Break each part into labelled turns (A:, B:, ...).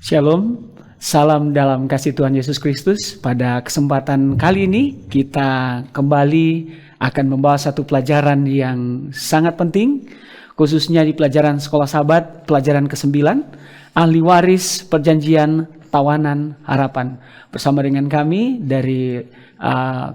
A: Shalom, salam dalam kasih Tuhan Yesus Kristus. Pada kesempatan kali ini kita kembali akan membahas satu pelajaran yang sangat penting, khususnya di pelajaran Sekolah Sabat, pelajaran ke-9, Ahli Waris Perjanjian Tawanan Harapan. Bersama dengan kami dari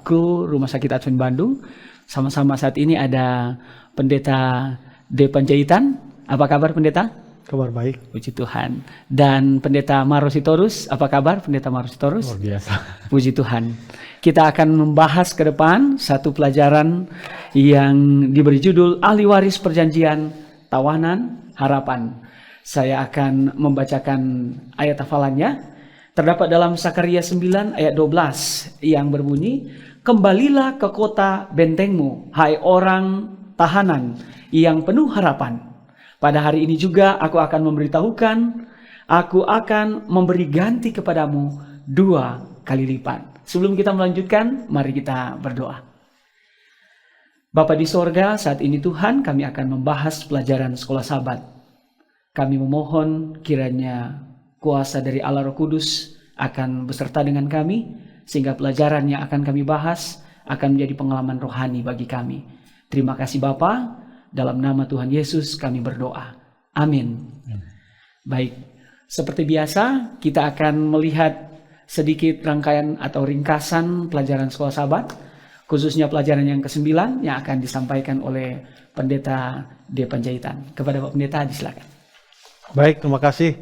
A: kru Rumah Sakit Advent Bandung. Sama-sama saat ini ada Pendeta D. Panjaitan. Apa kabar Pendeta?
B: Kabar baik.
A: Puji Tuhan. Dan Pendeta Marositorus, apa kabar Pendeta Marositorus?
B: Luar biasa.
A: Puji Tuhan. Kita akan membahas ke depan satu pelajaran yang diberi judul Ahli Waris Perjanjian Tawanan Harapan. Saya akan membacakan ayat hafalannya. Terdapat dalam Sakaria 9 ayat 12 yang berbunyi, "Kembalilah ke kota bentengmu, hai orang tahanan yang penuh harapan. Pada hari ini juga aku akan memberitahukan, aku akan memberi ganti kepadamu 2 kali lipat." Sebelum kita melanjutkan, mari kita berdoa. Bapa di sorga, saat ini Tuhan kami akan membahas pelajaran Sekolah Sabat. Kami memohon kiranya kuasa dari Allah Roh Kudus akan beserta dengan kami, sehingga pelajaran yang akan kami bahas akan menjadi pengalaman rohani bagi kami. Terima kasih Bapa. Dalam nama Tuhan Yesus kami berdoa. Amin. Baik, seperti biasa kita akan melihat sedikit rangkaian atau ringkasan pelajaran Sekolah Sabat, khususnya pelajaran yang ke-9 yang akan disampaikan oleh Pendeta D. Panjaitan. Kepada Pak Pendeta, disilakan.
B: Baik, terima kasih.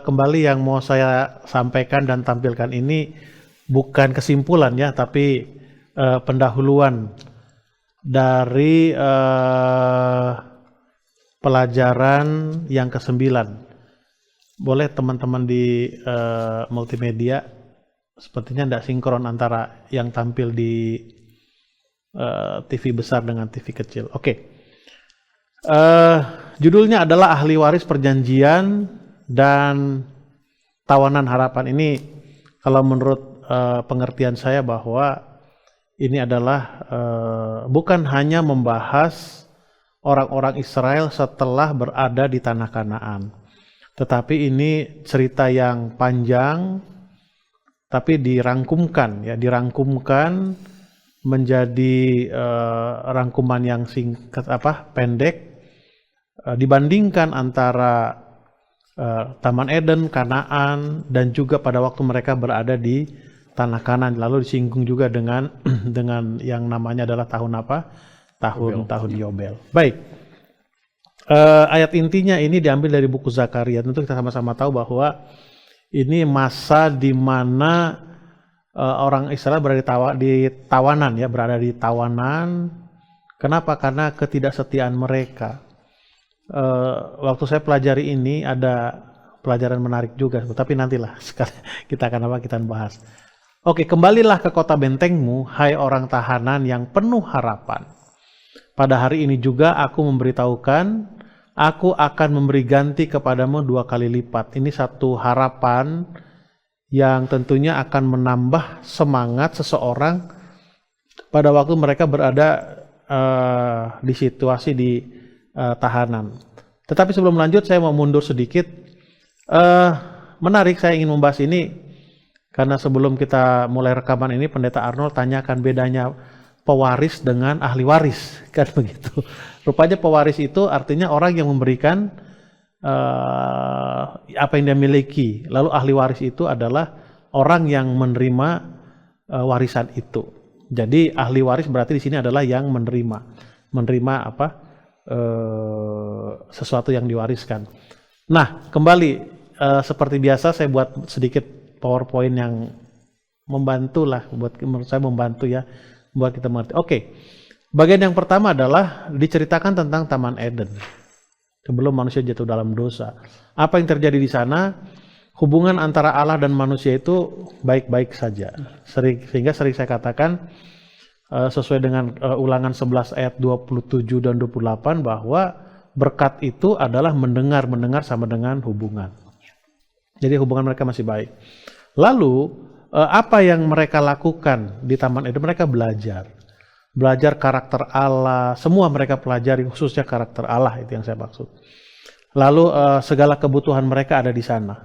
B: Kembali yang mau saya sampaikan dan tampilkan ini bukan kesimpulan ya, tapi pendahuluan dari pelajaran yang ke-9. Boleh teman-teman di multimedia, sepertinya tidak sinkron antara yang tampil di TV besar dengan TV kecil. Oke. Judulnya adalah Ahli Waris Perjanjian dan Tawanan Harapan. Ini kalau menurut pengertian saya bahwa ini adalah bukan hanya membahas orang-orang Israel setelah berada di tanah Kanaan, tetapi ini cerita yang panjang, tapi dirangkumkan menjadi rangkuman yang singkat, pendek, dibandingkan antara Taman Eden, Kanaan, dan juga pada waktu mereka berada di tanah Kanaan. Lalu disinggung juga dengan yang namanya adalah tahun apa? Tahun Yobel. Baik. Ayat intinya ini diambil dari buku Zakaria. Tentu kita sama-sama tahu bahwa ini masa di mana orang Israel berada di tawanan ya, berada di tawanan. Kenapa? Karena ketidaksetiaan mereka. Waktu saya pelajari ini ada pelajaran menarik juga, tapi nantilah kita akan bahas. Oke, kembalilah ke kota bentengmu, hai orang tahanan yang penuh harapan. Pada hari ini juga aku memberitahukan, aku akan memberi ganti kepadamu 2 kali lipat. Ini satu harapan yang tentunya akan menambah semangat seseorang pada waktu mereka berada di situasi di tahanan. Tetapi sebelum lanjut saya mau mundur sedikit. Menarik, saya ingin membahas ini karena sebelum kita mulai rekaman ini Pendeta Arnold tanyakan bedanya pewaris dengan ahli waris, kan begitu. Rupanya pewaris itu artinya orang yang memberikan apa yang dia miliki. Lalu ahli waris itu adalah orang yang menerima warisan itu. Jadi ahli waris berarti di sini adalah yang menerima sesuatu yang diwariskan. Nah, kembali seperti biasa saya buat sedikit PowerPoint yang membantu lah, menurut saya membantu ya, buat kita mengerti. Oke, bagian yang pertama adalah diceritakan tentang Taman Eden sebelum manusia jatuh dalam dosa. Apa yang terjadi di sana? Hubungan antara Allah dan manusia itu baik-baik saja. Sehingga sering saya katakan sesuai dengan Ulangan 11 ayat 27 dan 28 bahwa berkat itu adalah mendengar sama dengan hubungan. Jadi hubungan mereka masih baik. Lalu apa yang mereka lakukan di Taman Eden? Mereka belajar karakter Allah. Semua mereka pelajari, khususnya karakter Allah, itu yang saya maksud. Lalu segala kebutuhan mereka ada di sana.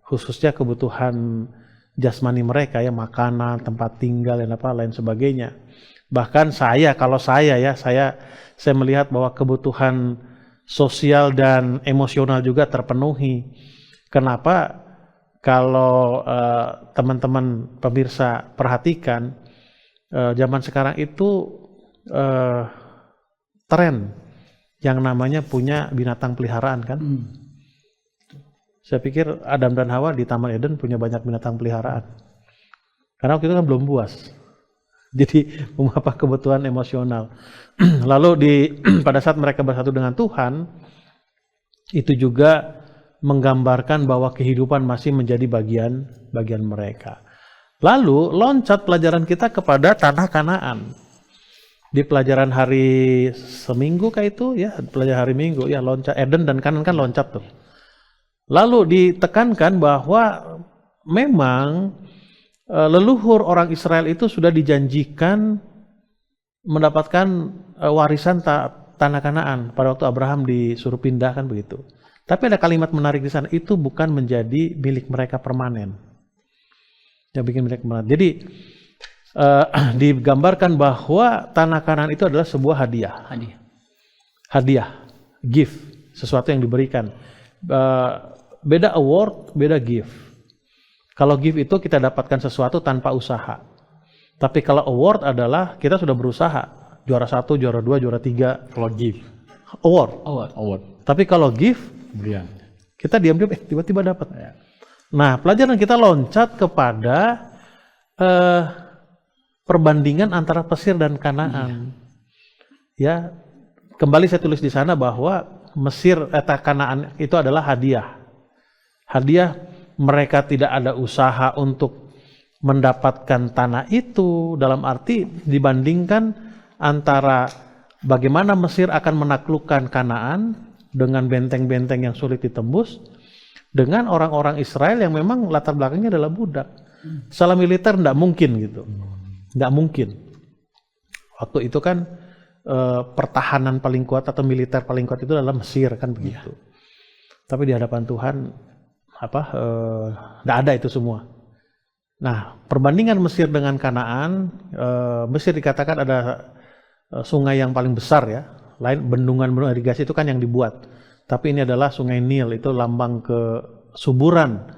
B: khususnya kebutuhan jasmani mereka ya, makanan, tempat tinggal dan apa lain sebagainya. Bahkan kalau saya melihat bahwa kebutuhan sosial dan emosional juga terpenuhi. Kenapa? Kalau teman-teman pemirsa perhatikan, zaman sekarang itu tren yang namanya punya binatang peliharaan kan. Saya pikir Adam dan Hawa di Taman Eden punya banyak binatang peliharaan. Karena waktu itu kan belum buas. Jadi apa kebutuhan emosional. Lalu pada saat mereka bersatu dengan Tuhan, itu juga menggambarkan bahwa kehidupan masih menjadi bagian mereka. Lalu loncat pelajaran kita kepada tanah Kanaan. Di pelajaran hari seminggu kah itu ya, pelajaran hari Minggu ya, loncat Eden dan Kanaan kan loncat tuh. Lalu ditekankan bahwa memang leluhur orang Israel itu sudah dijanjikan mendapatkan warisan tanah Kanaan pada waktu Abraham disuruh pindah kan begitu. Tapi ada kalimat menarik di sana, itu bukan menjadi milik mereka permanen. Yang bikin milik permanen. Jadi digambarkan bahwa tanah Kanaan itu adalah sebuah hadiah, gift, sesuatu yang diberikan. Beda award, beda gift. Kalau gift itu kita dapatkan sesuatu tanpa usaha. Tapi kalau award adalah kita sudah berusaha. Juara 1, juara 2, juara 3.
C: Kalau gift.
B: Award. Tapi kalau gift, kita diam-diam tiba-tiba dapat.
C: Ya.
B: Nah, pelajaran kita loncat kepada perbandingan antara Mesir dan Kanaan. Ya, kembali saya tulis di sana bahwa Kanaan itu adalah hadiah. Hadiah, mereka tidak ada usaha untuk mendapatkan tanah itu, dalam arti dibandingkan antara bagaimana Mesir akan menaklukkan Kanaan dengan benteng-benteng yang sulit ditembus, dengan orang-orang Israel yang memang latar belakangnya adalah budak. Secara militer tidak mungkin gitu. Tidak mungkin. Waktu itu kan pertahanan paling kuat atau militer paling kuat itu adalah Mesir kan begitu. Tapi di hadapan Tuhan tidak ada itu semua. Nah, perbandingan Mesir dengan Kanaan, Mesir dikatakan ada sungai yang paling besar ya. Lain bendungan irigasi itu kan yang dibuat. Tapi ini adalah sungai Nil, itu lambang kesuburan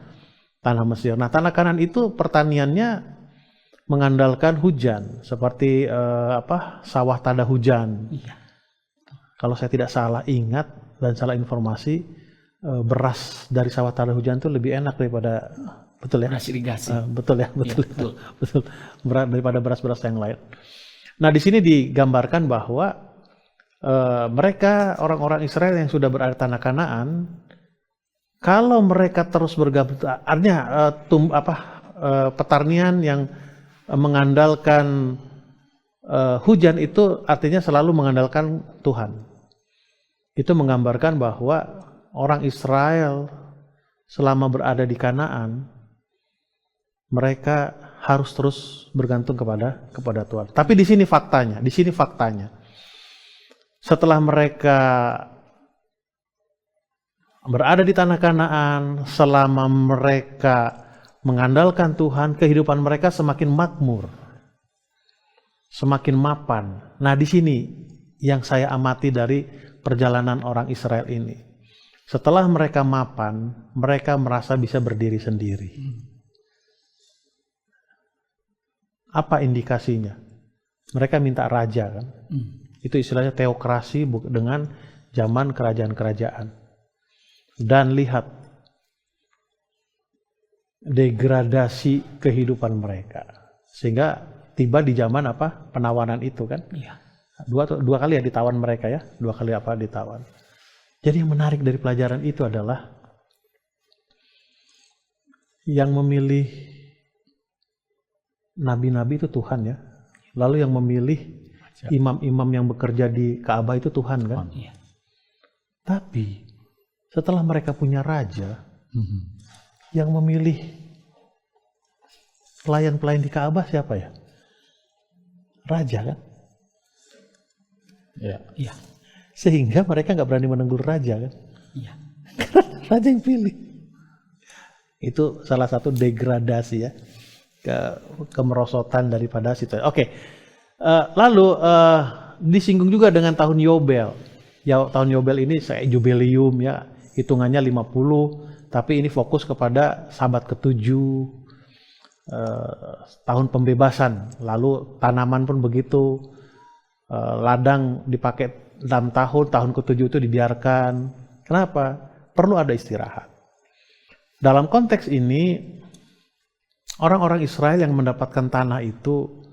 B: tanah Mesir. Nah, tanah Kanaan itu pertaniannya mengandalkan hujan, seperti sawah tada hujan. Kalau saya tidak salah ingat dan salah informasi, beras dari sawah tada hujan itu lebih enak daripada
A: beras irigasi.
B: Betul. Daripada beras-beras yang lain. Nah, di sini digambarkan bahwa mereka orang-orang Israel yang sudah berada di tanah Kanaan, kalau mereka terus bergabung, artinya petarnian yang mengandalkan hujan itu artinya selalu mengandalkan Tuhan. Itu menggambarkan bahwa orang Israel selama berada di Kanaan, mereka harus terus bergantung kepada Tuhan. Tapi di sini faktanya. Setelah mereka berada di tanah Kanaan, selama mereka mengandalkan Tuhan, kehidupan mereka semakin makmur, semakin mapan. Nah, di sini yang saya amati dari perjalanan orang Israel ini. Setelah mereka mapan, mereka merasa bisa berdiri sendiri. Apa indikasinya? Mereka minta raja kan? Itu istilahnya teokrasi dengan zaman kerajaan-kerajaan. Dan lihat degradasi kehidupan mereka. Sehingga tiba di zaman penawanan itu kan? Iya. Dua kali ya ditawan mereka ya. Dua kali ditawan. Jadi yang menarik dari pelajaran itu adalah yang memilih nabi-nabi itu Tuhan ya. Lalu yang memilih imam-imam yang bekerja di Ka'bah itu Tuhan kan. Iya. Tapi setelah mereka punya raja, yang memilih pelayan-pelayan di Ka'bah siapa ya? Raja kan?
C: Iya.
B: Sehingga mereka nggak berani menegur raja kan?
A: Iya.
B: Raja yang pilih. Itu salah satu degradasi ya, kemerosotan daripada situasi. Oke. Lalu disinggung juga dengan tahun Yobel. Ya, tahun Yobel ini saya jubileum ya, hitungannya 50, tapi ini fokus kepada sabat ke-7, tahun pembebasan. Lalu tanaman pun begitu, ladang dipakai 6 tahun, tahun ke-7 itu dibiarkan. Kenapa? Perlu ada istirahat. Dalam konteks ini, orang-orang Israel yang mendapatkan tanah itu,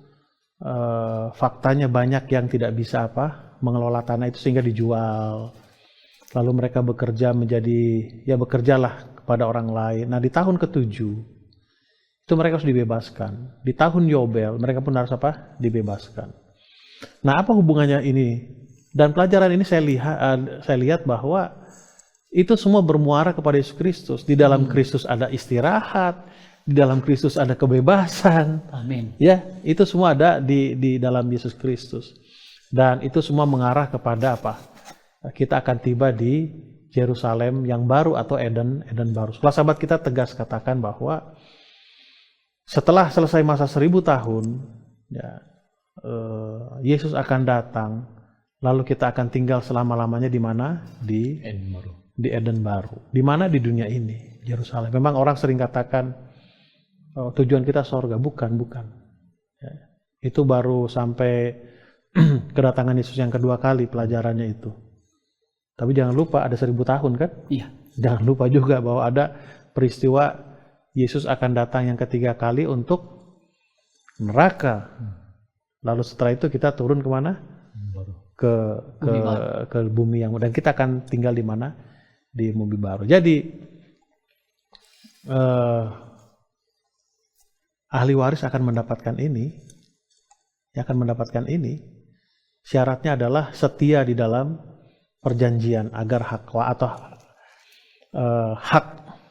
B: faktanya banyak yang tidak bisa mengelola tanah itu sehingga dijual. Lalu mereka bekerjalah kepada orang lain. Nah, di tahun ke-7 itu mereka harus dibebaskan. Di tahun Yobel mereka pun harus dibebaskan. Nah, apa hubungannya ini? Dan pelajaran ini saya lihat bahwa itu semua bermuara kepada Yesus Kristus. Di dalam Kristus ada istirahat, di dalam Kristus ada kebebasan.
A: Amin.
B: Ya, itu semua ada di dalam Yesus Kristus. Dan itu semua mengarah kepada kita akan tiba di Yerusalem yang baru atau Eden baru. Setelah sahabat kita tegas katakan bahwa setelah selesai masa 1000 tahun, ya, Yesus akan datang, lalu kita akan tinggal selama-lamanya di mana? Di Eden baru. Di mana? Di dunia ini, Yerusalem. Memang orang sering katakan tujuan kita sorga. Bukan. Ya, itu baru sampai kedatangan Yesus yang kedua kali pelajarannya itu. Tapi jangan lupa ada 1000 tahun kan?
A: Iya.
B: Jangan lupa juga bahwa ada peristiwa Yesus akan datang yang ketiga kali untuk neraka. Lalu setelah itu kita turun kemana? Ke bumi yang dan kita akan tinggal di mana? Di bumi baru. Jadi ahli waris akan mendapatkan ini. Syaratnya adalah setia di dalam perjanjian agar hak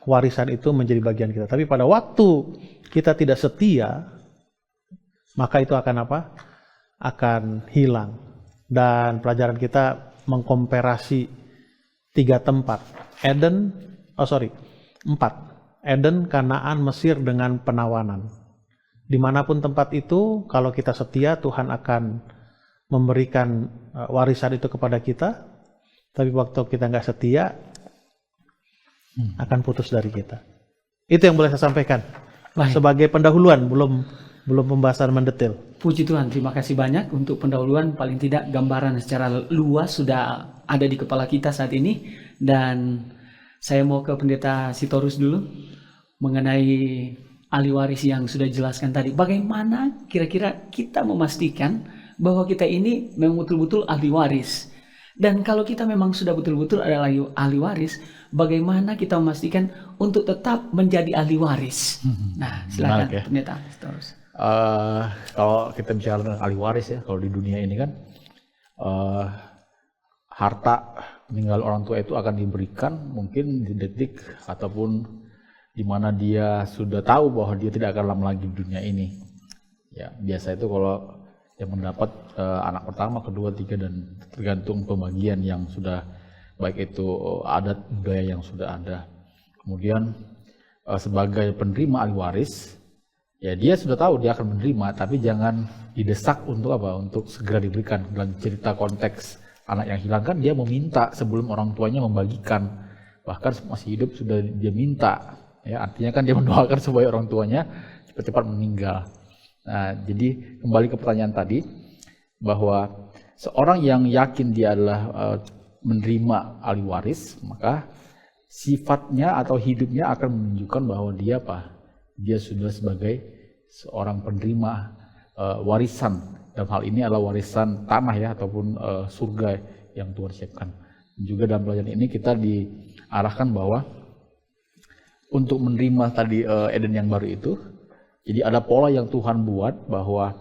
B: warisan itu menjadi bagian kita. Tapi pada waktu kita tidak setia, maka itu akan akan hilang. Dan pelajaran kita mengkomparasi 3 tempat. 4. Eden, Kanaan, Mesir dengan penawanan. Dimanapun tempat itu, kalau kita setia, Tuhan akan memberikan warisan itu kepada kita. Tapi waktu kita nggak setia, akan putus dari kita. Itu yang boleh saya sampaikan.
A: Baik.
B: Sebagai pendahuluan, belum pembahasan mendetail.
A: Puji Tuhan, terima kasih banyak untuk pendahuluan. Paling tidak gambaran secara luas sudah ada di kepala kita saat ini. Dan saya mau ke Pendeta Sitorus dulu mengenai ahli waris yang sudah dijelaskan tadi. Bagaimana kira-kira kita memastikan bahwa kita ini memang betul-betul ahli waris? Dan kalau kita memang sudah betul-betul adalah ahli waris, bagaimana kita memastikan untuk tetap menjadi ahli waris? Nah, silakan
C: ya.
A: Pendeta Sitorus.
C: Kalau kita bicara tentang ahli waris ya, kalau di dunia ini kan harta meninggal orang tua itu akan diberikan mungkin di detik ataupun di mana dia sudah tahu bahwa dia tidak akan lama lagi di dunia ini. Ya, biasa itu kalau yang mendapat anak pertama, kedua, tiga, dan tergantung pembagian yang sudah, baik itu adat budaya yang sudah ada. Kemudian sebagai penerima ahli waris, ya dia sudah tahu dia akan menerima, tapi jangan didesak untuk untuk segera diberikan. Dalam cerita konteks anak yang hilang kan dia meminta sebelum orang tuanya membagikan, bahkan masih hidup sudah dia minta. Ya, artinya kan dia mendoakan supaya orang tuanya cepat-cepat meninggal. Nah, jadi kembali ke pertanyaan tadi, bahwa seorang yang yakin dia adalah menerima ahli waris, maka sifatnya atau hidupnya akan menunjukkan bahwa dia dia sudah sebagai seorang penerima warisan. Dalam hal ini adalah warisan tanah ya, ataupun surga yang Tuhan siapkan. Juga dalam pelajaran ini kita diarahkan bahwa untuk menerima tadi Eden yang baru itu, jadi ada pola yang Tuhan buat bahwa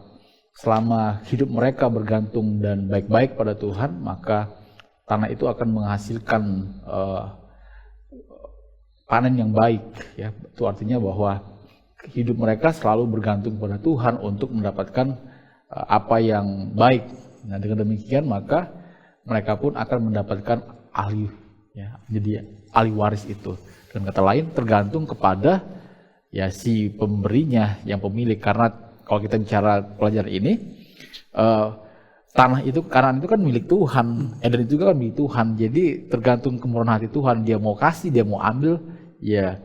C: selama hidup mereka bergantung dan baik-baik pada Tuhan, maka tanah itu akan menghasilkan panen yang baik. Ya, itu artinya bahwa hidup mereka selalu bergantung pada Tuhan untuk mendapatkan apa yang baik. Nah, dengan demikian maka mereka pun akan mendapatkan ahli, ya, jadi ahli waris itu. Dengan kata lain tergantung kepada ya si pemberinya, yang pemilik. Karena kalau kita bicara pelajaran ini, tanah itu, kanan itu kan milik Tuhan, Eden itu juga kan milik Tuhan. Jadi tergantung kemurahan hati Tuhan, dia mau kasih, dia mau ambil, ya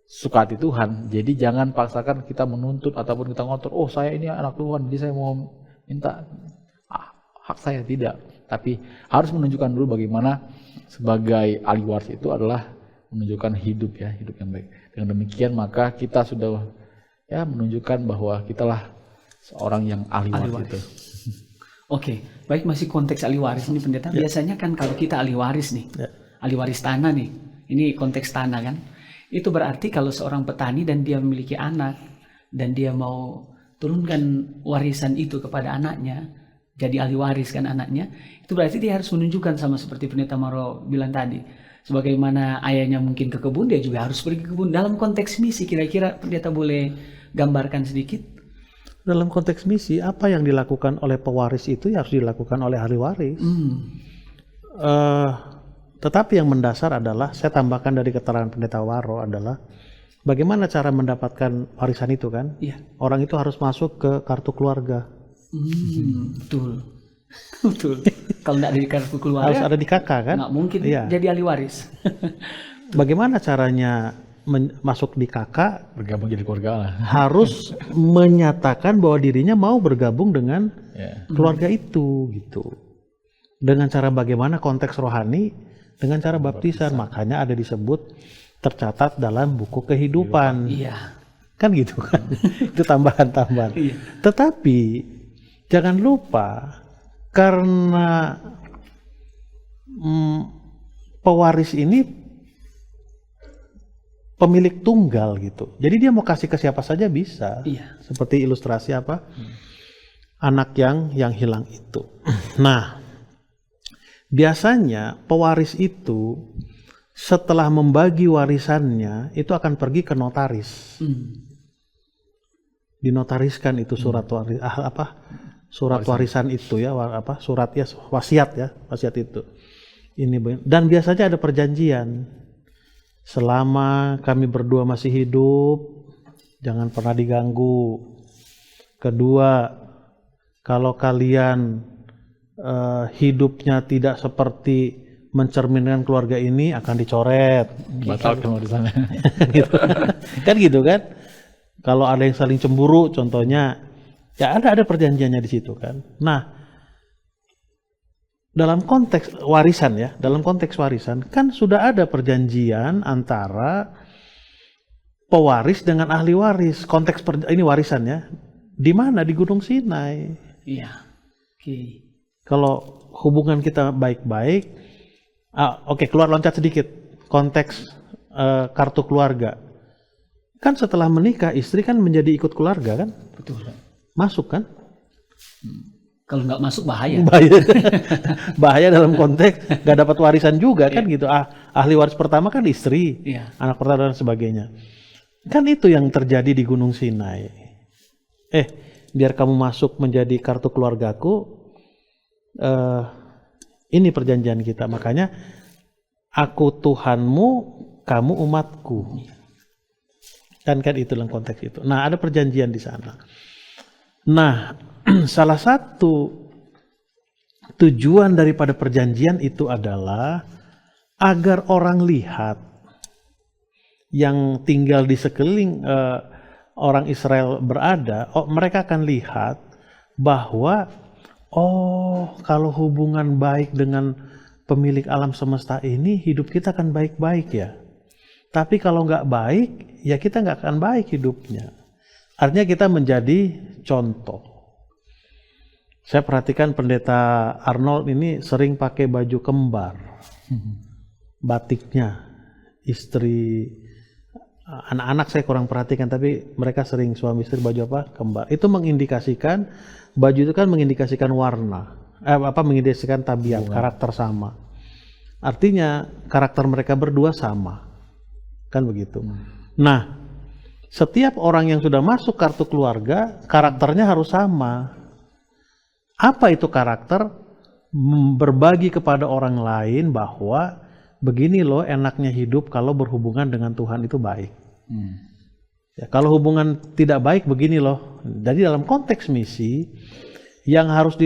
C: suka hati Tuhan. Jadi jangan paksakan kita menuntut ataupun kita ngotor, oh saya ini anak Tuhan, jadi saya mau minta hak saya. Tidak, tapi harus menunjukkan dulu bagaimana sebagai ahli waris itu adalah menunjukkan hidup yang baik. Dengan demikian maka kita sudah ya menunjukkan bahwa kitalah seorang yang ahli waris itu.
A: Oke, baik, masih konteks ahli waris ini pendeta. Biasanya kan kalau kita ahli waris nih, ahli waris tanah nih, ini konteks tanah kan, itu berarti kalau seorang petani dan dia memiliki anak dan dia mau turunkan warisan itu kepada anaknya, jadi ahli waris kan anaknya, itu berarti dia harus menunjukkan sama seperti pendeta Maro bilang tadi, sebagaimana ayahnya mungkin ke kebun, dia juga harus pergi ke kebun. Dalam konteks misi, kira-kira pendeta boleh gambarkan sedikit?
B: Dalam konteks misi, apa yang dilakukan oleh pewaris itu harus dilakukan oleh ahli waris. Tetapi yang mendasar adalah, saya tambahkan dari keterangan pendeta Waro adalah, bagaimana cara mendapatkan warisan itu kan?
A: Iya.
B: Orang itu harus masuk ke kartu keluarga.
A: Betul. Betul. Kalau tidak ada di kartu keluarga,
B: Harus ada di KK kan?
A: nggak mungkin jadi ahli waris.
B: Bagaimana caranya masuk di KK?
C: Bergabung jadi keluarga lah.
B: Harus menyatakan bahwa dirinya mau bergabung dengan keluarga itu gitu. Dengan cara bagaimana konteks rohani, dengan cara baptisan. Makanya ada disebut tercatat dalam buku kehidupan.
A: Iya.
B: Kan gitu kan. Itu tambahan-tambahan.
A: Iya.
B: Tetapi jangan lupa, karena pewaris ini pemilik tunggal gitu. Jadi dia mau kasih ke siapa saja bisa.
A: Iya.
B: Seperti ilustrasi apa? Anak yang hilang itu. Nah, biasanya pewaris itu setelah membagi warisannya itu akan pergi ke notaris. Dinotariskan itu surat waris, surat warisan itu ya, surat ya, wasiat itu. Ini, dan biasanya ada perjanjian. Selama kami berdua masih hidup, jangan pernah diganggu. Kedua, kalau kalian hidupnya tidak seperti mencerminkan keluarga ini, akan dicoret.
C: Batalkan warisannya.
B: Gitu. Kan gitu kan? Kalau ada yang saling cemburu, contohnya, ya ada perjanjiannya di situ kan. Nah, dalam konteks warisan kan sudah ada perjanjian antara pewaris dengan ahli waris. Konteks ini warisan ya, di mana? Di Gunung Sinai.
A: Iya. Oke.
B: Kalau hubungan kita baik-baik, keluar loncat sedikit. Konteks kartu keluarga. Kan setelah menikah, istri kan menjadi ikut keluarga kan?
A: Betul.
B: Masuk kan?
A: Kalau nggak masuk bahaya.
B: Bahaya dalam konteks nggak dapat warisan juga kan gitu. Ahli waris pertama kan istri, anak pertama dan sebagainya. Kan itu yang terjadi di Gunung Sinai. Biar kamu masuk menjadi kartu keluargaku, ini perjanjian kita. Makanya aku Tuhanmu, kamu umatku. Kan itu dalam konteks itu. Nah, ada perjanjian di sana. Nah, salah satu tujuan daripada perjanjian itu adalah agar orang lihat yang tinggal di sekeliling orang Israel berada, mereka akan lihat bahwa kalau hubungan baik dengan pemilik alam semesta ini, hidup kita akan baik-baik ya. Tapi kalau nggak baik, ya kita nggak akan baik hidupnya. Artinya kita menjadi contoh. Saya perhatikan pendeta Arnold ini sering pakai baju kembar. Batiknya, istri, anak-anak saya kurang perhatikan, tapi mereka sering suami istri baju apa? Kembar. Itu mengindikasikan, baju itu kan mengindikasikan warna. Mengindikasikan tabiat, karakter sama. Artinya karakter mereka berdua sama. Kan begitu. Nah, setiap orang yang sudah masuk kartu keluarga, karakternya harus sama. Apa itu karakter? Berbagi kepada orang lain bahwa begini loh enaknya hidup kalau berhubungan dengan Tuhan itu baik.
C: Hmm.
B: Ya, kalau hubungan tidak baik begini loh. Jadi dalam konteks misi yang harus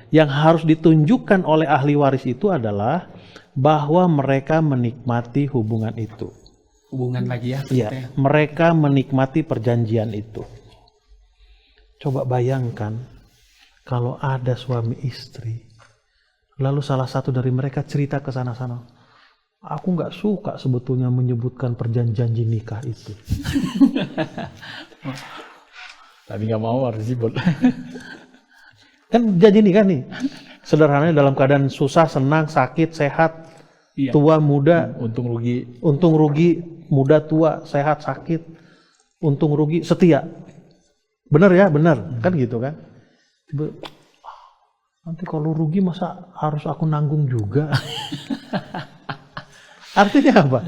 B: yang harus ditunjukkan oleh ahli waris itu adalah bahwa mereka menikmati hubungan itu.
A: Hubungan lagi ya.
B: Iya, mereka menikmati perjanjian itu. Coba bayangkan kalau ada suami istri, lalu salah satu dari mereka cerita ke sana-sana, aku nggak suka sebetulnya menyebutkan perjanjian nikah itu.
C: Tapi nggak mau harus disebut.
B: Kan janji nikah nih, sederhananya dalam keadaan susah, senang, sakit, sehat,
A: Iya.
B: tua, muda,
C: Untung rugi.
B: muda, tua, sehat, sakit, untung rugi, setia. Benar ya, benar. Kan gitu kan. Nanti kalau rugi masa harus aku nanggung juga. Artinya apa?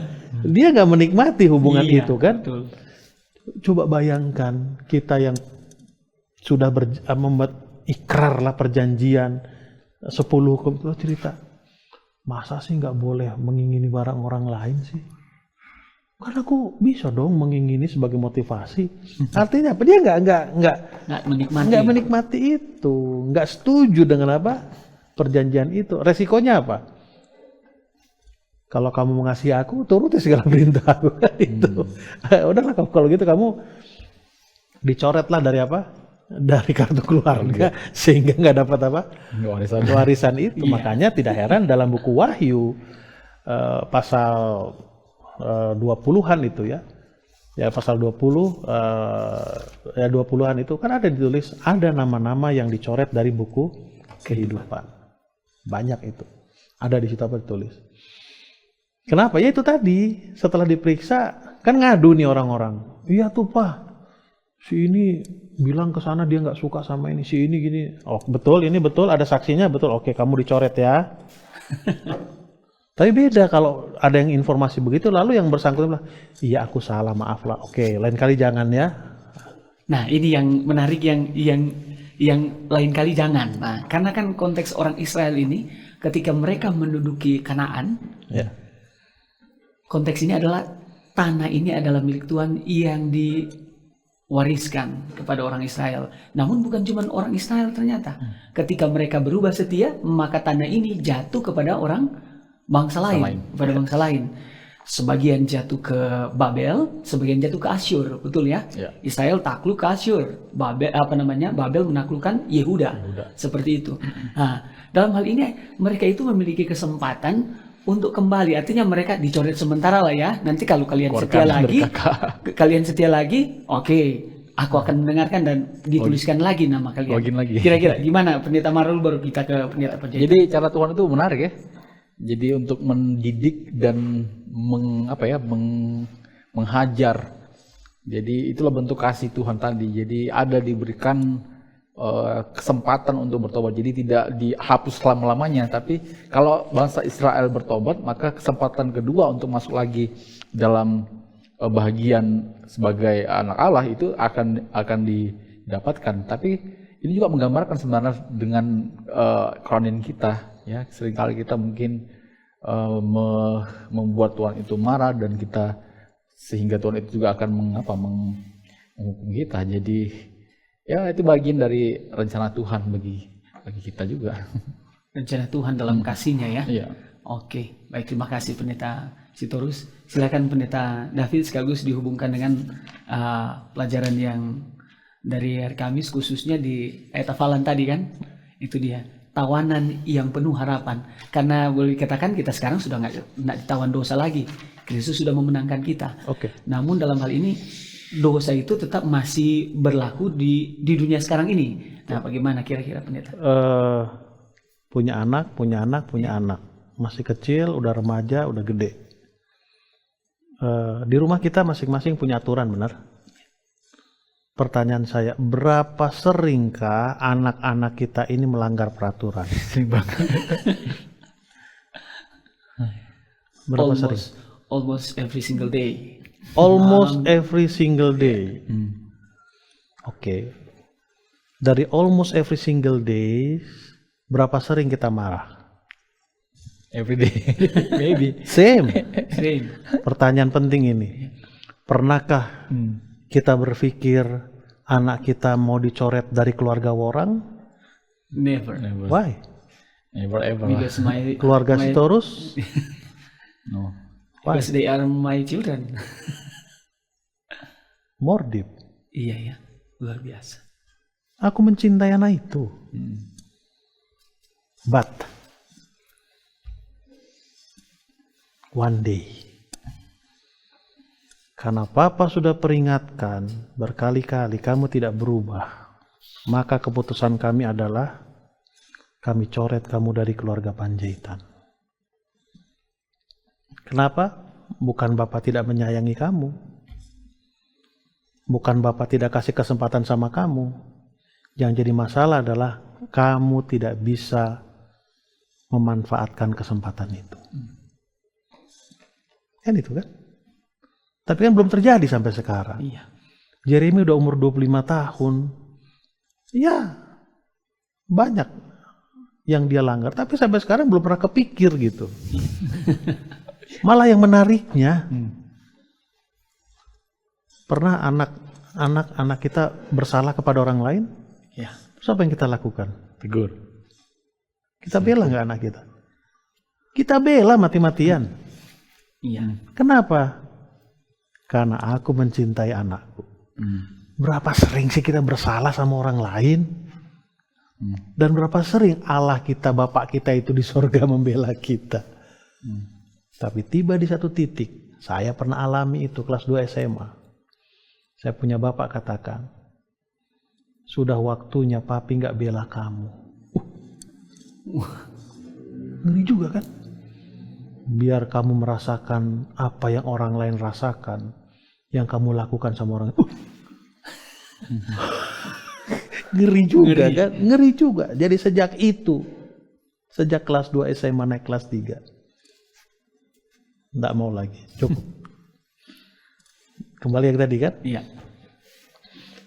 B: Dia nggak menikmati hubungan
A: Iya,
B: itu kan.
A: betul.
B: Coba bayangkan kita yang sudah membuat ikrar lah perjanjian 10 cerita. Masa sih nggak boleh mengingini barang orang lain sih? Karena aku bisa dong mengingini sebagai motivasi. Artinya apa? Dia nggak menikmati itu, nggak setuju dengan apa perjanjian itu. Resikonya apa? Kalau kamu mengasihi aku, turuti segala perintah aku. Itu. Udahlah kalau gitu kamu dicoretlah dari apa? Dari kartu keluarga sehingga nggak dapat apa? Warisan itu.
A: Iya.
B: Makanya tidak heran dalam buku Wahyu pasal 20-an itu ya. Ya pasal 20 ya 20-an itu kan ada ditulis ada nama-nama yang dicoret dari buku kehidupan. Banyak itu. Ada di situ apa ditulis. Kenapa? Ya itu tadi, setelah diperiksa kan ngadu nih orang-orang. Iya tuh Pak, si ini bilang ke sana dia nggak suka sama ini, si ini gini. Oh betul, ini betul, ada saksinya, betul. Oke, kamu dicoret ya. Tapi beda kalau ada yang informasi begitu, lalu yang bersangkutan bilang, iya aku salah, maaf lah. Oke, lain kali jangan ya.
A: Nah ini yang menarik yang lain kali jangan. Nah karena kan konteks orang Israel ini ketika mereka menduduki Kanaan.
B: Ya.
A: Konteks ini adalah tanah ini adalah milik Tuhan yang diwariskan kepada orang Israel. Namun bukan cuma orang Israel ternyata. Ketika mereka berubah setia, maka tanah ini jatuh kepada orang bangsa lain. Kepada bangsa lain. Sebagian jatuh ke Babel, sebagian jatuh ke Asyur, betul ya?
C: Ya.
A: Israel takluk ke Asyur. Babel menaklukkan Yehuda. Seperti itu. Nah, dalam hal ini mereka itu memiliki kesempatan untuk kembali, artinya mereka dicoret sementara lah ya. Nanti kalau kalian setia lagi, oke, aku akan mendengarkan dan dituliskan lagi nama kalian.
C: Login lagi.
A: Kira-kira gimana Pendeta Marul baru kita ke Pendeta Panjaitan.
C: Jadi cara Tuhan itu menarik ya. Jadi untuk mendidik dan menghajar. Jadi itulah bentuk kasih Tuhan tadi. Jadi ada diberikan kesempatan untuk bertobat. Jadi tidak dihapus selama-lamanya, tapi kalau bangsa Israel bertobat, maka kesempatan kedua untuk masuk lagi dalam bahagian sebagai anak Allah itu akan didapatkan. Tapi ini juga menggambarkan sebenarnya dengan kerohanian kita ya. Seringkali kita mungkin membuat Tuhan itu marah dan kita sehingga Tuhan itu juga akan menghukum kita. Jadi ya itu bagian dari rencana Tuhan bagi kita juga.
A: Rencana Tuhan dalam kasih-Nya ya.
C: Iya.
A: Oke, baik, terima kasih Pendeta Sitorus. Silakan Pendeta David sekaligus dihubungkan dengan pelajaran yang dari hari Kamis khususnya di ayat hafalan tadi kan. Itu dia, tawanan yang penuh harapan. Karena boleh dikatakan kita sekarang sudah nggak ditawan dosa lagi. Kristus sudah memenangkan kita.
B: Oke.
A: Namun dalam hal ini dosa itu tetap masih berlaku di dunia sekarang ini. Nah, bagaimana kira-kira Pendeta?
B: Punya anak, masih kecil, udah remaja, udah gede. Di rumah kita masing-masing punya aturan, benar? Pertanyaan saya, berapa seringkah anak-anak kita ini melanggar peraturan?
C: Sering banget.
B: Berapa sering?
A: Almost every single day.
B: Almost every single day. Oke. Dari almost every single day, berapa sering kita marah?
C: Every day. Maybe.
B: Same.
A: Same.
B: Pertanyaan penting ini. Pernahkah kita berpikir anak kita mau dicoret dari keluarga orang?
A: Never.
C: Never.
B: Why?
C: Never ever lah.
A: Because my
B: Keluarga Sitorus?
C: No.
A: because they are my children.
B: More deep.
A: Iya ya, luar biasa.
B: Aku mencintai anak itu. But one day, karena Papa sudah peringatkan berkali-kali kamu tidak berubah, maka keputusan kami adalah kami coret kamu dari keluarga Panjaitan. Kenapa? Bukan Bapak tidak menyayangi kamu. Bukan Bapak tidak kasih kesempatan sama kamu. Yang jadi masalah adalah kamu tidak bisa memanfaatkan kesempatan itu. Kan itu kan? Tapi kan belum terjadi sampai sekarang.
A: Iya.
B: Jeremy udah umur 25 tahun. Ya, banyak yang dia langgar. Tapi sampai sekarang belum pernah kepikir gitu. Malah yang menariknya, pernah anak kita bersalah kepada orang lain?
A: Ya.
B: Terus apa yang kita lakukan?
C: Tegur.
B: Kita bela nggak anak kita? Kita bela mati-matian.
A: Iya.
B: Kenapa? Karena aku mencintai anakku. Berapa sering sih kita bersalah sama orang lain? Dan berapa sering Allah kita, Bapak kita itu di sorga membela kita? Tapi tiba di satu titik, saya pernah alami itu kelas 2 SMA. Saya punya bapak katakan, sudah waktunya papi nggak bela kamu. Ngeri juga kan? Biar kamu merasakan apa yang orang lain rasakan, yang kamu lakukan sama orang. Ngeri juga kan? Ngeri juga. Jadi sejak itu, sejak kelas 2 SMA naik kelas 3, nggak mau lagi, cukup. Kembali yang tadi kan?
A: Iya.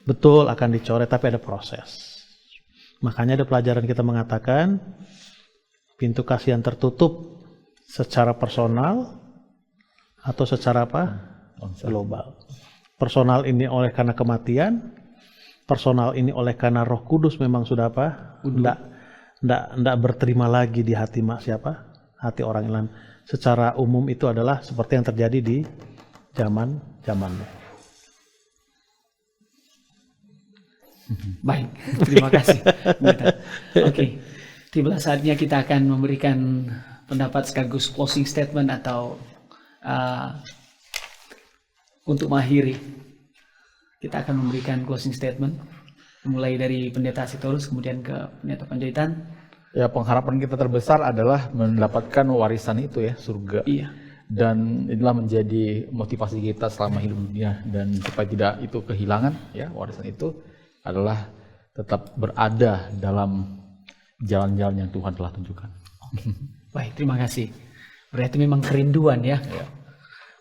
B: Betul akan dicoret tapi ada proses. Makanya ada pelajaran kita mengatakan pintu kasih yang tertutup secara personal atau secara apa? Global. Personal ini oleh karena kematian, personal ini oleh karena Roh Kudus memang sudah apa? Nggak berterima lagi di hati siapa? Hati orang lain. Secara umum itu adalah seperti yang terjadi di zamannya.
A: Baik, terima kasih. Oke, tiba saatnya kita akan memberikan pendapat sekaligus closing statement atau untuk mengakhiri. Kita akan memberikan closing statement, mulai dari Pendeta Sitorus kemudian ke Pendeta Panjaitan.
C: Ya, pengharapan kita terbesar adalah mendapatkan warisan itu ya, surga.
A: Iya.
C: Dan inilah menjadi motivasi kita selama hidup dunia, dan supaya tidak itu kehilangan ya, warisan itu adalah tetap berada dalam jalan-jalan yang Tuhan telah tunjukkan.
A: Baik, terima kasih. Berarti memang kerinduan ya.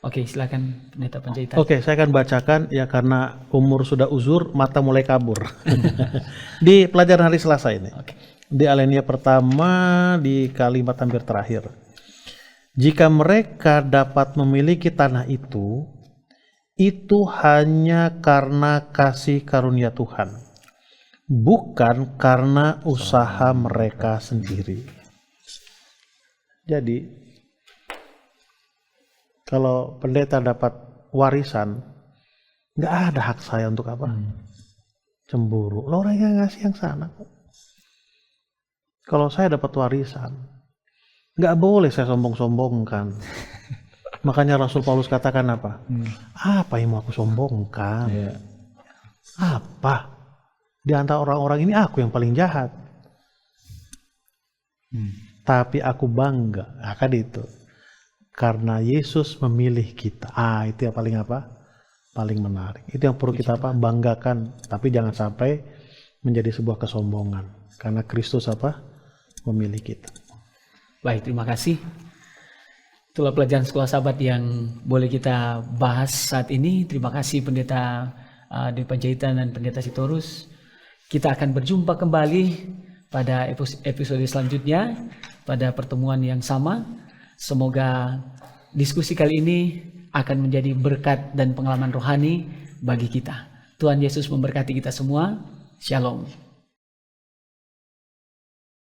A: Oke, silakan Pendeta Panjaitan.
B: Oke, saya akan bacakan ya karena umur sudah uzur, mata mulai kabur. Di pelajaran hari Selasa ini. Di alinea pertama di kalimat hampir terakhir. Jika mereka dapat memiliki tanah itu hanya karena kasih karunia Tuhan, bukan karena usaha mereka sendiri. Jadi, kalau pendeta dapat warisan, nggak ada hak saya untuk apa? Cemburu. Lo orang yang ngasih yang sana. Kalau saya dapat warisan, nggak boleh saya sombong-sombongkan. Makanya Rasul Paulus katakan apa? Apa yang mau aku sombongkan? Apa? Di antara orang-orang ini aku yang paling jahat. Tapi aku bangga. Akan itu. Karena Yesus memilih kita. Itu yang paling apa? Paling menarik. Itu yang perlu kita apa? Banggakan. Tapi jangan sampai menjadi sebuah kesombongan. Karena Kristus apa? Memilih kita.
A: Baik, terima kasih. Itulah pelajaran sekolah sahabat yang boleh kita bahas saat ini. Terima kasih Pendeta di Panjaitan dan Pendeta Sitorus. Kita akan berjumpa kembali pada episode selanjutnya, pada pertemuan yang sama. Semoga diskusi kali ini akan menjadi berkat dan pengalaman rohani bagi kita. Tuhan Yesus memberkati kita semua. Shalom.